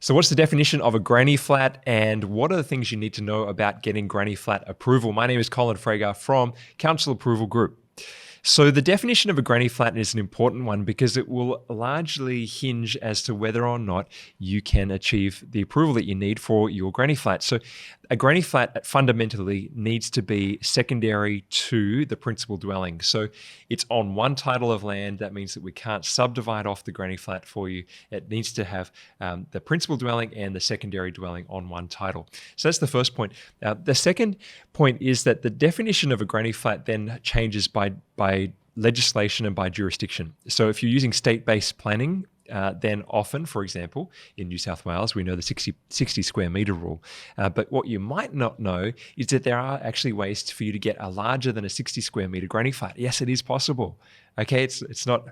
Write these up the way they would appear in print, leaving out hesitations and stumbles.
So what's the definition of a granny flat, and what are the things you need to know about getting granny flat approval? My name is Colin Frager from Council Approval Group. So the definition of a granny flat is an important one because it will largely hinge as to whether or not you can achieve the approval that you need for your granny flat. So a granny flat fundamentally needs to be secondary to the principal dwelling. So it's on one title of land. That means that we can't subdivide off the granny flat for you. It needs to have the principal dwelling and the secondary dwelling on one title. So that's the first point. The second point is that the definition of a granny flat then changes by legislation and by jurisdiction. So if you're using state-based planning, then often, for example, in New South Wales, we know the 60 square metre rule. But what you might not know is that there are actually ways for you to get a larger than a 60 square metre granny flat. Yes, it is possible. Okay, it's not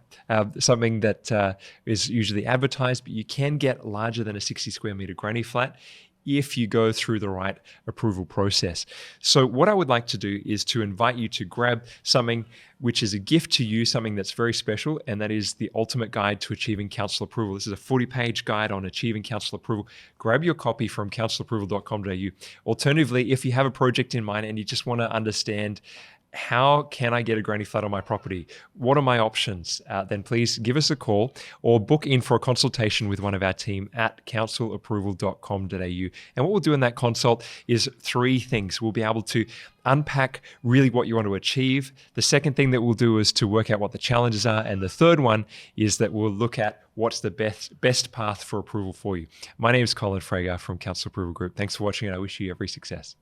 something that is usually advertised, but you can get larger than a 60 square metre granny flat if you go through the right approval process. So what I would like to do is to invite you to grab something which is a gift to you, something that's very special, and that is the Ultimate Guide to Achieving Council Approval. This is a 40-page guide on achieving council approval. Grab your copy from councilapproval.com.au. Alternatively, if you have a project in mind and you just want to understand how can I get a granny flat on my property? What are my options? Then please give us a call or book in for a consultation with one of our team at councilapproval.com.au. And what we'll do in that consult is three things. We'll be able to unpack really what you want to achieve. The second thing that we'll do is to work out what the challenges are. And the third one is that we'll look at what's the best path for approval for you. My name is Colin Frager from Council Approval Group. Thanks for watching, and I wish you every success.